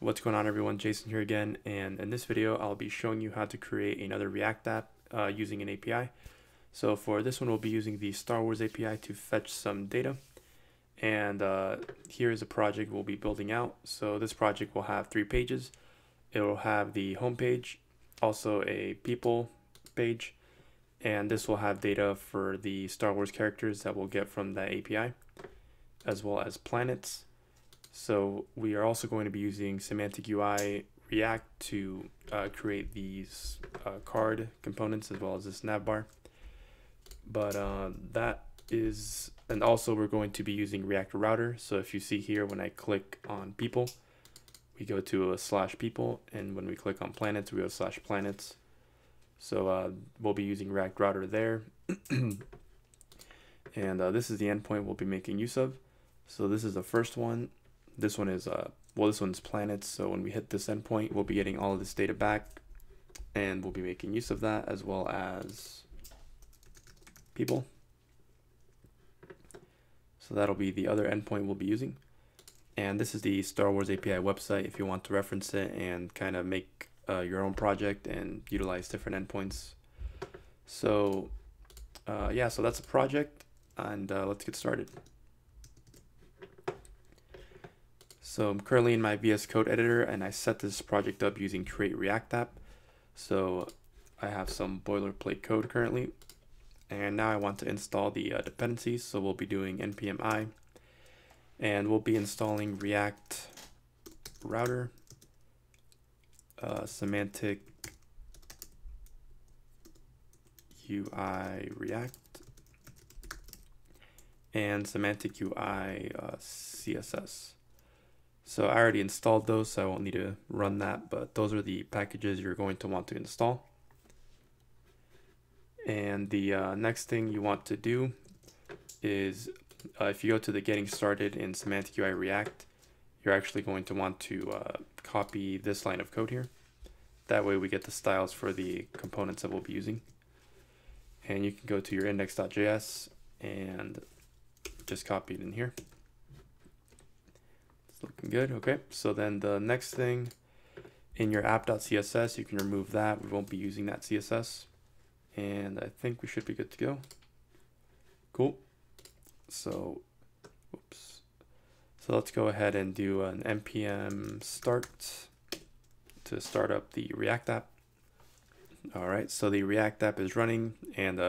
What's going on, everyone? Jason here again, and in this video I'll be showing you how to create another React app using an API. So for this one we'll be using the Star Wars API to fetch some data, and here is a project we'll be building out. So this project will have 3 pages. It will have the home page, also a people page, and this will have data for the Star Wars characters that we'll get from the API, as well as planets. So we are also going to be using Semantic UI React to create these card components as well as this nav bar. But that is, and also we're going to be using React Router. So if you see here, when I click on people, we go to a /people, and when we click on planets, we go to /planets. So we'll be using React Router there. And this is the endpoint we'll be making use of. So this is the first one. This one is this one's planets. So when we hit this endpoint, we'll be getting all of this data back, and we'll be making use of that, as well as people. So that'll be the other endpoint we'll be using. And this is the Star Wars API website if you want to reference it and kind of make your own project and utilize different endpoints. So yeah, so that's a project, and let's get started. So I'm currently in my VS Code editor, and I set this project up using create React app. So I have some boilerplate code currently, and now I want to install the dependencies. So we'll be doing npm I, and we'll be installing React Router, Semantic UI React, and Semantic UI CSS. So I already installed those, so I won't need to run that, but those are the packages you're going to want to install. And the next thing you want to do is, if you go to the getting started in Semantic UI React, you're actually going to want to copy this line of code here. That way we get the styles for the components that we'll be using. And you can go to your index.js and just copy it in here. Looking good. Okay, so then the next thing in your app.css, you can remove that. We won't be using that CSS, and I think we should be good to go. Cool. So let's go ahead and do an npm start to start up the React app. All right, so the React app is running, and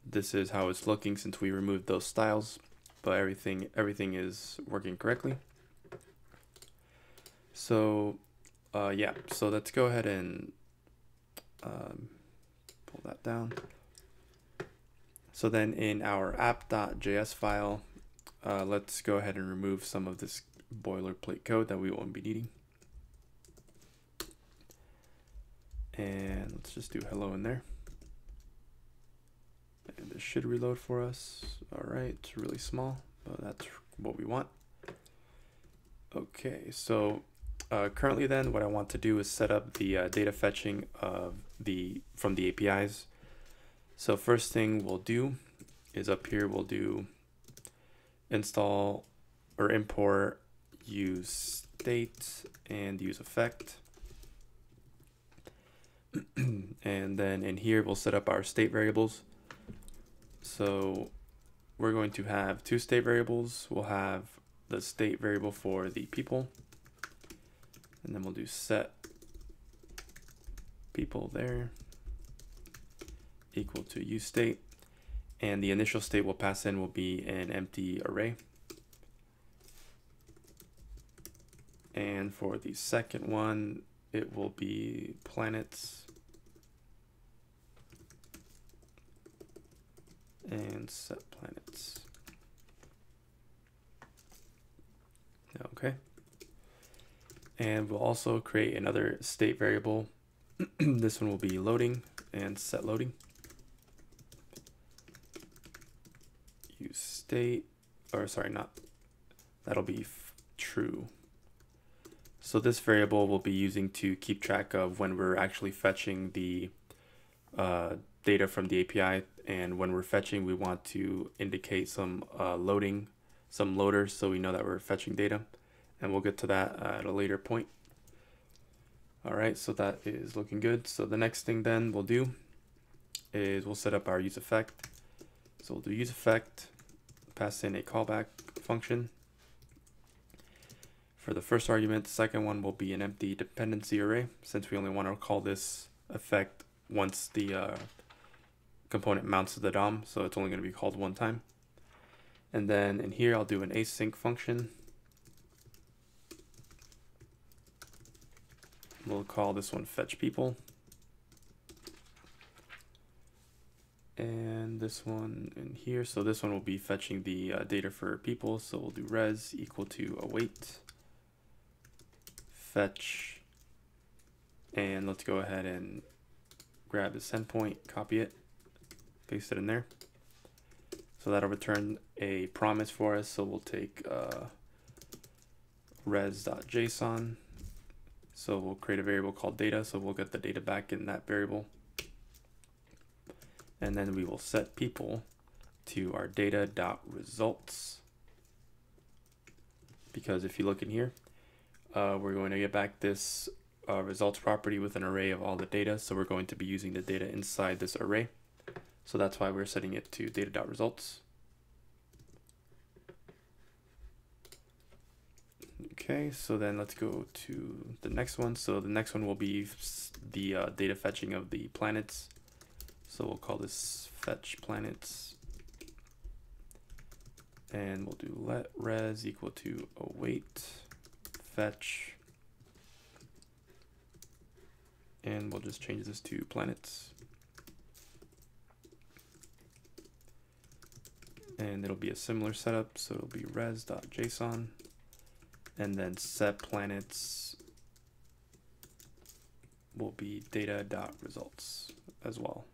this is how it's looking since we removed those styles, but everything is working correctly. So yeah, so let's go ahead and pull that down. So then in our app.js file, let's go ahead and remove some of this boilerplate code that we won't be needing. And let's just do hello in there. And this should reload for us. All right, it's really small, but that's what we want. Okay, so currently then what I want to do is set up the data fetching of from the APIs. So first thing we'll do is up here we'll do install or import use state and use effect. And then in here we'll set up our state variables. So we're going to have 2 state variables. We'll have the state variable for the people, and then we'll do set people there equal to use state, and the initial state we'll pass in will be an empty array. And for the second one, it will be planets and set planets. Okay. And we'll also create another state variable. This one will be loading and set loading. Use state, or sorry, that'll be true. So this variable we'll be using to keep track of when we're actually fetching the data from the API, and when we're fetching, we want to indicate some loaders so we know that we're fetching data, and we'll get to that at a later point. All right, so that is looking good. So the next thing then we'll do is we'll set up our use effect. So we'll do use effect, pass in a callback function. For the first argument, the second one will be an empty dependency array, since we only want to call this effect once the component mounts to the DOM, so it's only going to be called one time. And then in here, I'll do an async function. We'll call this one fetch people. And this one in here, so this one will be fetching the data for people, so we'll do res equal to await fetch, and let's go ahead and grab this endpoint, copy it, paste it in there. So that'll return a promise for us, so we'll take res.json. So we'll create a variable called data, so we'll get the data back in that variable. And then we will set people to our data.results. Because if you look in here, we're going to get back this results property with an array of all the data. So we're going to be using the data inside this array. So that's why we're setting it to data.results. Okay, so then let's go to the next one. So the next one will be the data fetching of the planets. So we'll call this fetch planets. And we'll do let res equal to await fetch. And we'll just change this to planets. And it'll be a similar setup. So it'll be res.json. And then set planets will be data.results as well.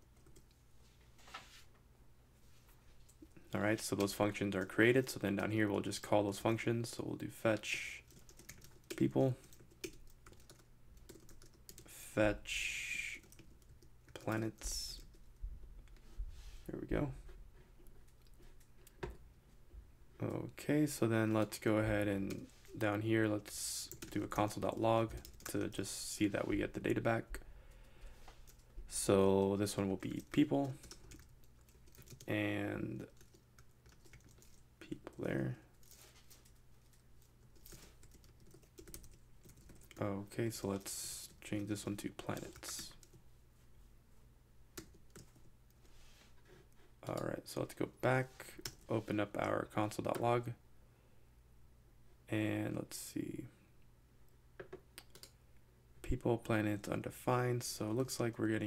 All right, so those functions are created. So then down here, we'll just call those functions. So we'll do fetch people, fetch planets. There we go. Okay, so then let's go ahead and down here, let's do a console.log to just see that we get the data back. So this one will be people and people there. Okay, so let's change this one to planets. All right, so let's go back, open up our console.log. And let's see, people, planets, undefined. So it looks like we're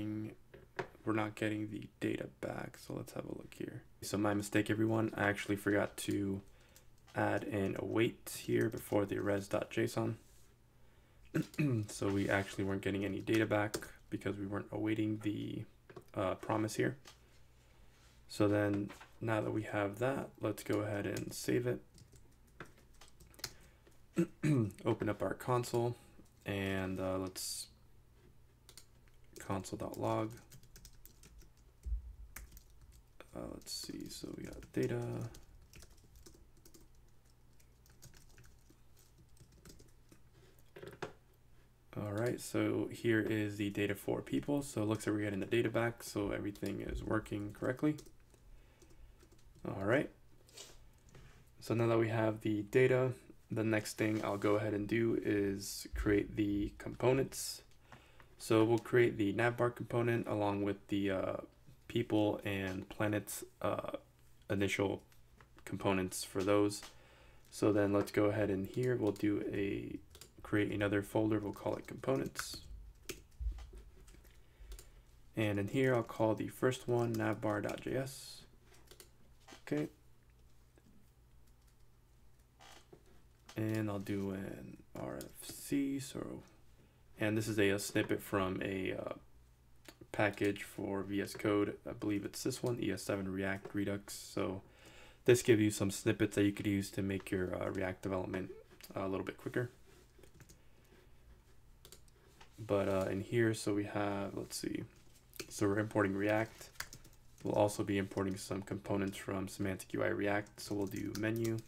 not getting the data back. So let's have a look here. So my mistake, everyone. I actually forgot to add an await here before the res.json. So we actually weren't getting any data back because we weren't awaiting the promise here. So then now that we have that, let's go ahead and save it. Open up our console and let's console.log. Let's see, so we got data. All right, so here is the data for people. So it looks like we're getting the data back, so everything is working correctly. All right, so now that we have the data, the next thing I'll go ahead and do is create the components. So we'll create the navbar component along with the people and planets initial components for those. So then let's go ahead and here we'll do create another folder. We'll call it components. And in here I'll call the first one navbar.js. Okay. And I'll do an RFC, and this is a snippet from a package for VS Code. I believe it's this one, ES7 React Redux. So this gives you some snippets that you could use to make your React development a little bit quicker. But in here, so we have, let's see, so we're importing React. We'll also be importing some components from Semantic UI React. So we'll do menu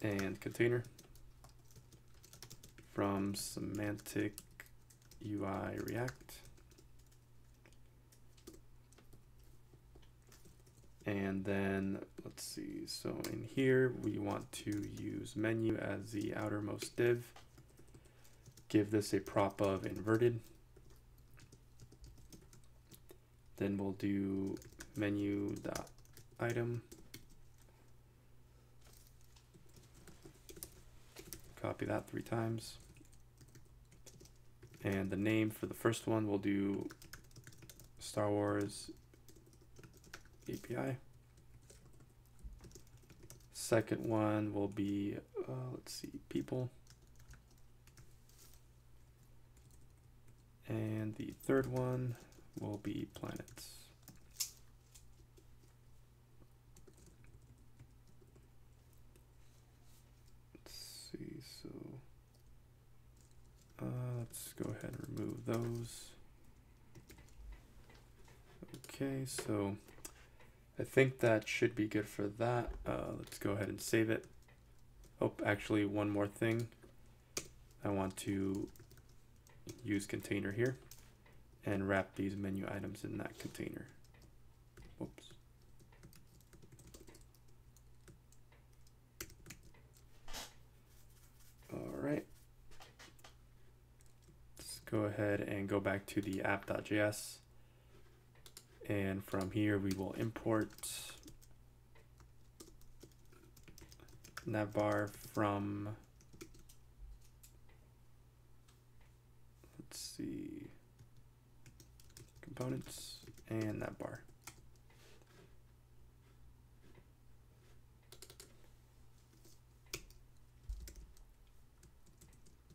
and container. from Semantic UI React. And then let's see, so in here we want to use menu as the outermost div. Give this a prop of inverted. Then we'll do menu.item. Copy that 3 times. And the name for the first one we'll do Star Wars API. Second one will be, let's see, people. And the third one will be planets. Let's see, so let's go ahead and remove those. Okay, so I think that should be good for that. Let's go ahead and save it. Oh, actually one more thing. I want to use container here and wrap these menu items in that container. Whoops. All right. Let's go ahead and go back to the app.js. And from here, we will import navbar from, let's see, components and navbar.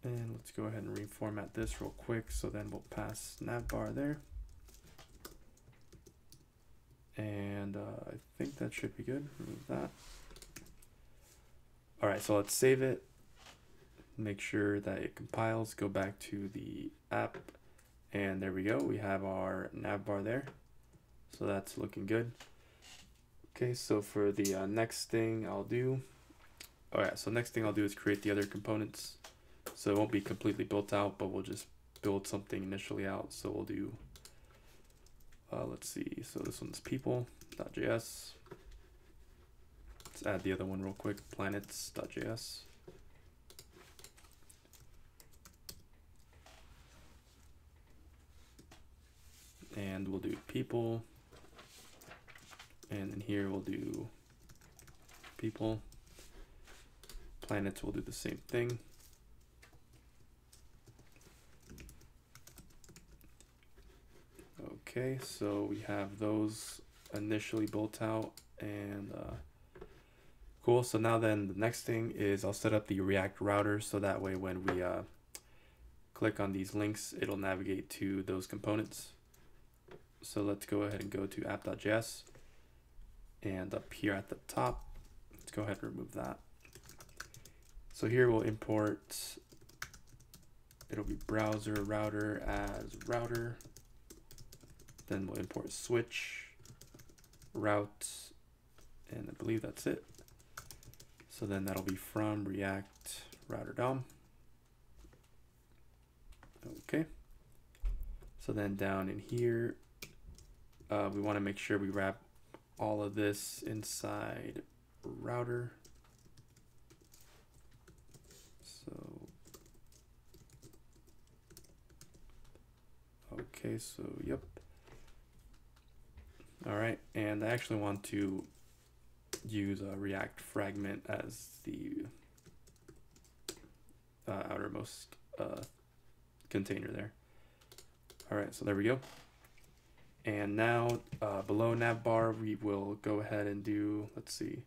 And let's go ahead and reformat this real quick. So then we'll pass navbar there. And I think that should be good. Remove that. All right, so let's save it. Make sure that it compiles. Go back to the app. And there we go. We have our navbar there. So that's looking good. Okay, so for the next thing I'll do. All right, so next thing I'll do is create the other components. So it won't be completely built out, but we'll just build something initially out. So we'll do, let's see, so this one's people.js. Let's add the other one real quick, planets.js. And we'll do people. And then here we'll do people. Planets will do the same thing. Okay, so we have those initially built out, and cool. So now then the next thing is I'll set up the React router, so that way when we click on these links, it'll navigate to those components. So let's go ahead and go to app.js, and up here at the top, let's go ahead and remove that. So here we'll import, it'll be browser router as router. Then we'll import switch, route, and I believe that's it. So then that'll be from React router DOM. Okay. So then down in here, we want to make sure we wrap all of this inside router. So, okay, so yep. All right, and I actually want to use a React fragment as the outermost container there. All right, so there we go. And now below navbar, we will go ahead and do, let's see.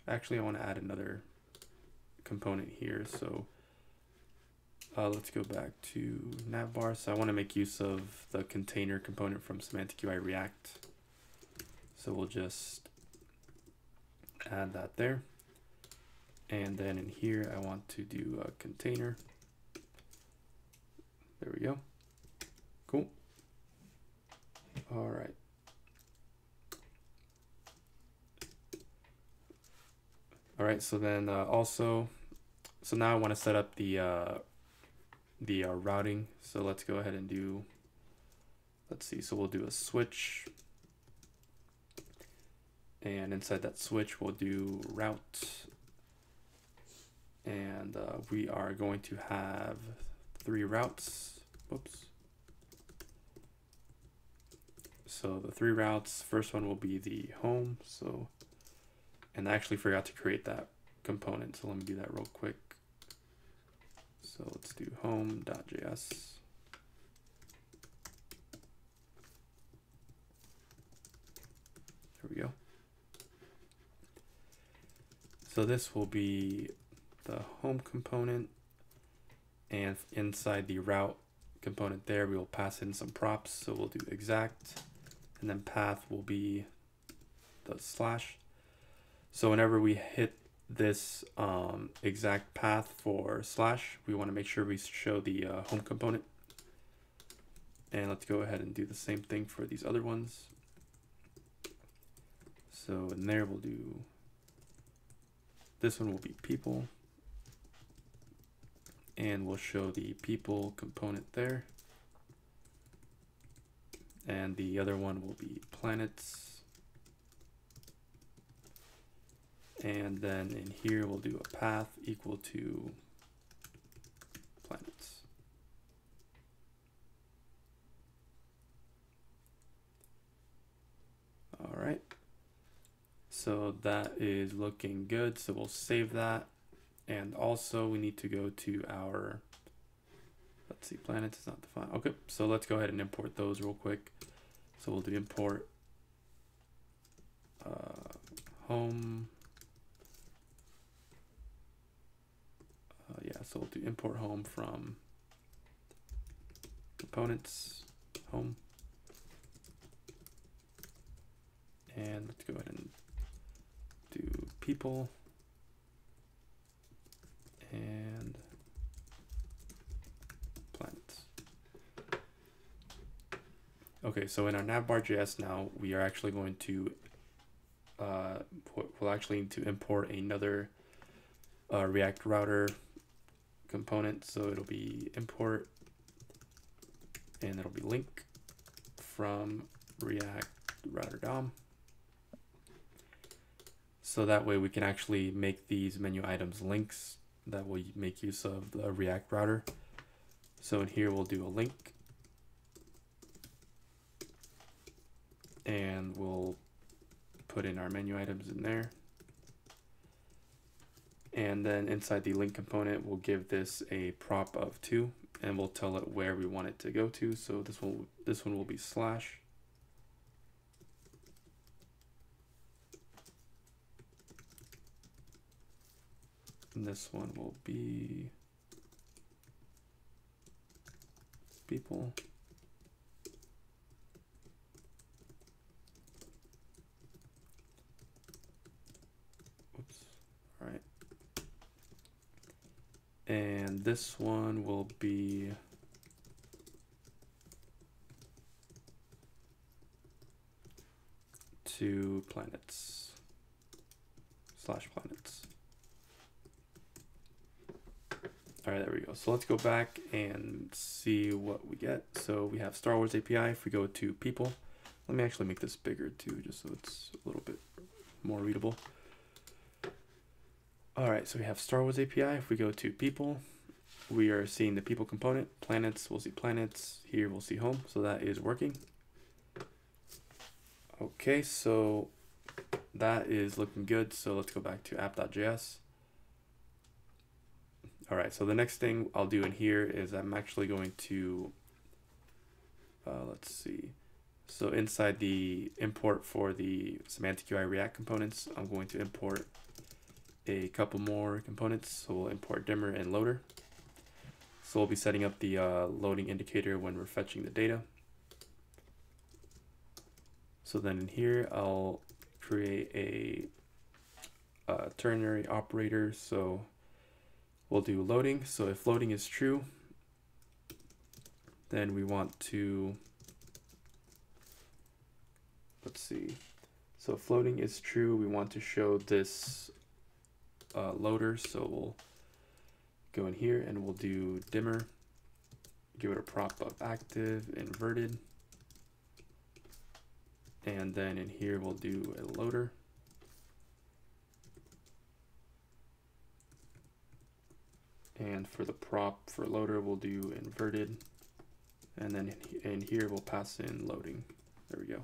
Actually, I want to add another component here. So let's go back to navbar. So I want to make use of the container component from Semantic UI React. So we'll just add that there. And then in here, I want to do a container. There we go. Cool. All right. All right, so then also So now I want to set up the routing. So let's go ahead and do, let's see, so we'll do a switch. And inside that switch, we'll do route. And we are going to have 3 routes. Whoops. So the 3 routes, first one will be the home. So, and I actually forgot to create that component. So let me do that real quick. So let's do home.js. There we go. So this will be the home component, and inside the route component there, we will pass in some props. So we'll do exact, and then path will be the slash. So whenever we hit this exact path for slash, we want to make sure we show the home component. And let's go ahead and do the same thing for these other ones. So in there, we'll do, this one will be people, and we'll show the people component there. And the other one will be planets. And then in here, we'll do a path equal to planets. All right. So that is looking good. So we'll save that. And also we need to go to our, let's see, planets is not defined. Okay, so let's go ahead and import those real quick. So we'll do import home. Yeah, so we'll do import home from components, home. And let's go ahead and do people and planets. Okay, so in our navbar.js now, we are actually going to, we'll actually need to import another React router component. So it'll be import, and it'll be link from React router DOM. So that way we can actually make these menu items links that will make use of the React router. So in here, we'll do a link, and we'll put in our menu items in there. And then inside the link component, we'll give this a prop of 2, and we'll tell it where we want it to go to. So this one will be slash. And this one will be people. Oops. All right. And this one will be to planets / planets. All right, there we go. So let's go back and see what we get. So we have Star Wars API. If we go to people, let me actually make this bigger too, just so it's a little bit more readable. All right, so we have Star Wars API. If we go to people, we are seeing the people component. Planets, we'll see planets. Here we'll see home, so that is working. Okay, so that is looking good. So let's go back to app.js. All right, so the next thing I'll do in here is I'm actually going to, let's see. So inside the import for the Semantic UI React components, I'm going to import a couple more components. So we'll import dimmer and loader. So we'll be setting up the loading indicator when we're fetching the data. So then in here, I'll create a ternary operator. So we'll do loading. So if loading is true, then we want to, let's see. So if loading is true, we want to show this loader. So we'll go in here and we'll do dimmer, give it a prop of active, inverted. And then in here, we'll do a loader. And for the prop for loader, we'll do inverted. And then in here, we'll pass in loading. There we go.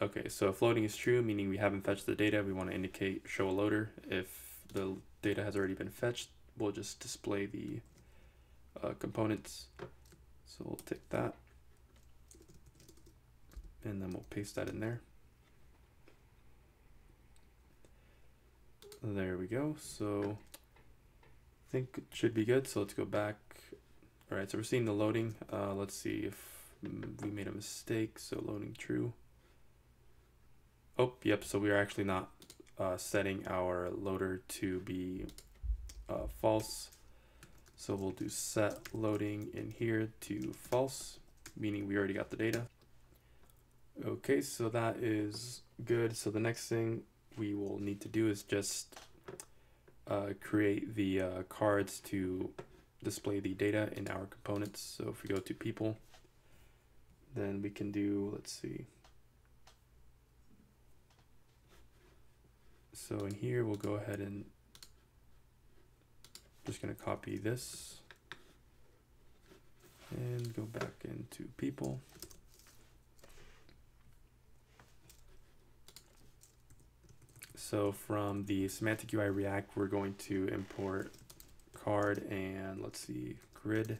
Okay, so if loading is true, meaning we haven't fetched the data, we want to indicate show a loader. If the data has already been fetched, we'll just display the components. So we'll tick that. And then we'll paste that in there. There we go. So I think it should be good. So let's go back. All right, so we're seeing the loading. Let's see if we made a mistake. So loading true. Oh, yep. So we are actually not setting our loader to be false. So we'll do set loading in here to false, meaning we already got the data. Okay, so that is good. So the next thing we will need to do is just create the cards to display the data in our components. So if we go to people, then we can do, let's see. So in here, we'll go ahead and just going to copy this and go back into people. So from the Semantic UI React, we're going to import card and let's see, grid.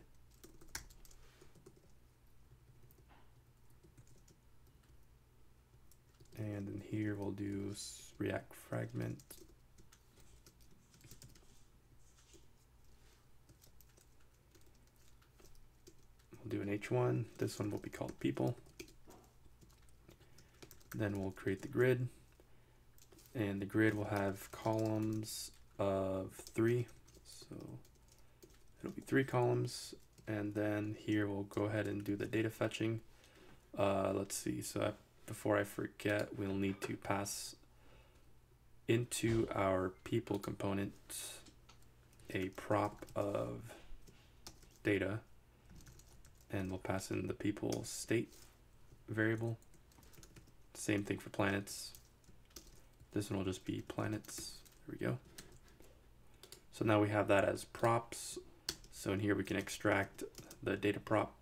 And in here, we'll do React fragment. We'll do an H1. This one will be called people. Then we'll create the grid. And the grid will have columns of 3. So it'll be 3 columns. And then here we'll go ahead and do the data fetching. Let's see. So before I forget, we'll need to pass into our people component a prop of data. And we'll pass in the people state variable. Same thing for planets. This one will just be planets. There we go. So now we have that as props. So in here we can extract the data prop.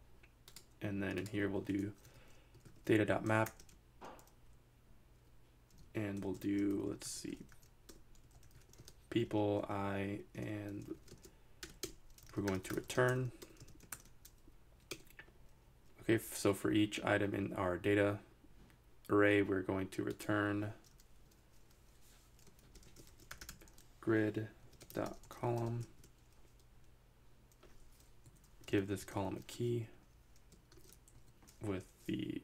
And then in here we'll do data.map. And we'll do, let's see, people, I, and we're going to return. Okay, so for each item in our data array, we're going to return grid.column, give this column a key with the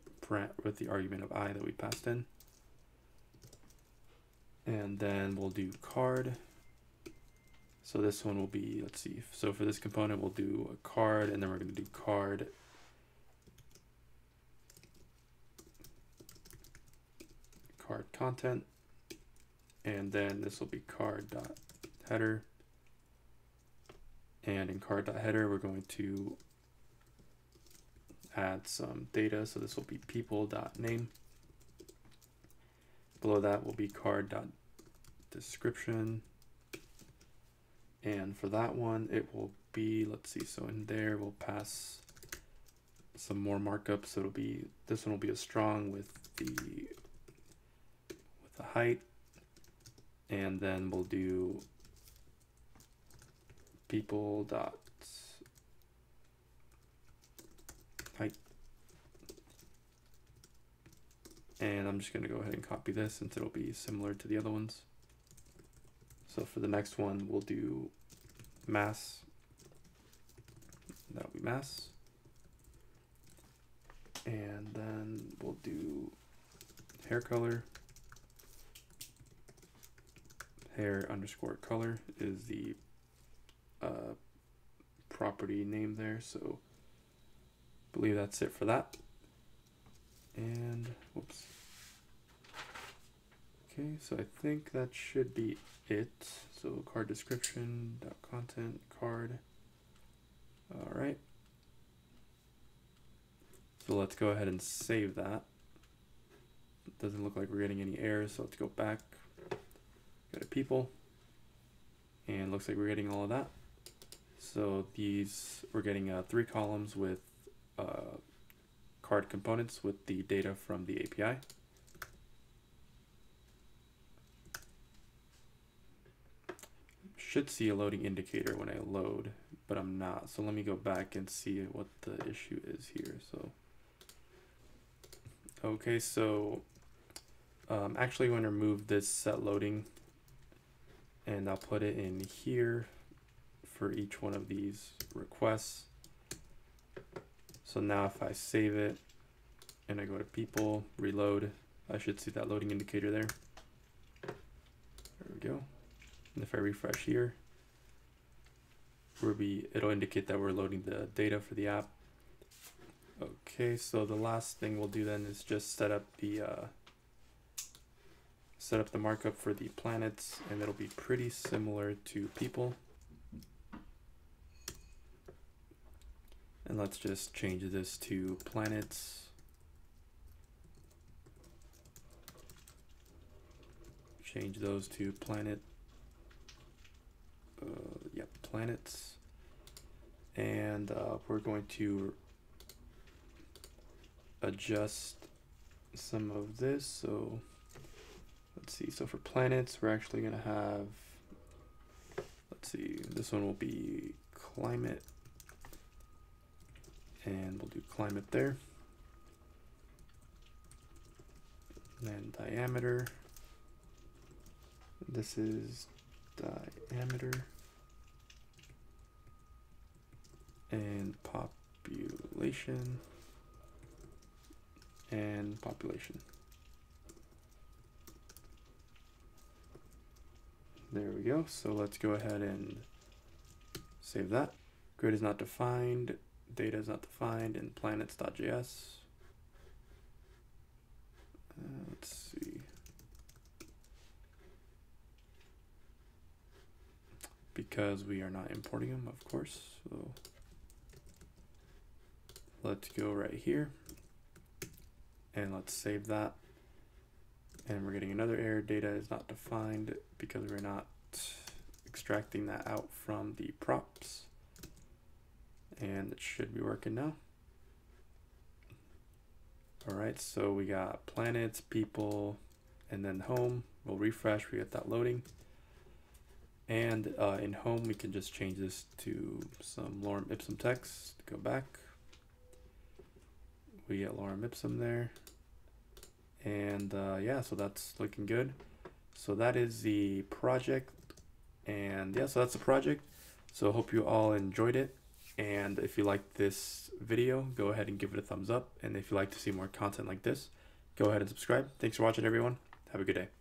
argument of I that we passed in. And then we'll do card. So this one will be, let's see, so for this component we'll do a card, and then we're going to do card content, and then this will be card.header, and in card.header we're going to add some data, so this will be people.name. Below that will be card.description, and for that one it will be, let's see, so in there we'll pass some more markup, so it'll be, this one will be a strong with the height, and then we'll do people dot height, and I'm just going to go ahead and copy this since it'll be similar to the other ones. So for the next one we'll do mass, that'll be mass, and then we'll do hair color. Hair underscore color is the property name there, so I believe that's it for that. And whoops. Okay, so I think that should be it. So card description, content, card. All right. So let's go ahead and save that. It doesn't look like we're getting any errors, so let's go back. Go to people, and looks like we're getting all of that. So these, we're getting 3 columns with card components with the data from the API. Should see a loading indicator when I load, but I'm not. So let me go back and see what the issue is here. So, okay, so actually I'm going to remove this set loading, and I'll put it in here for each one of these requests. So now if I save it and I go to people, reload, I should see that loading indicator there. There we go. And if I refresh here, it'll indicate that we're loading the data for the app. Okay, so the last thing we'll do then is just set up the markup for the planets, and it'll be pretty similar to people. And let's just change this to planets. Change those to planet. Yep, planets. And we're going to adjust some of this. So let's see. So for planets, we're actually going to have, let's see, this one will be climate. And we'll do climate there. And then diameter. This is diameter. And population. And population. There we go. So let's go ahead and save that. Grid is not defined. Data is not defined in planets.js. Let's see. Because we are not importing them, of course. So let's go right here and let's save that. And we're getting another error. Data is not defined because we're not extracting that out from the props. And it should be working now. All right, so we got planets, people, and then home. We'll refresh, we get that loading. And in home, we can just change this to some lorem ipsum text. Go back. We get lorem ipsum there. And yeah, so that's looking good. So that is the project. And yeah, so that's the project. So hope you all enjoyed it. And if you liked this video, go ahead and give it a thumbs up. And if you'd like to see more content like this, go ahead and subscribe. Thanks for watching, everyone. Have a good day.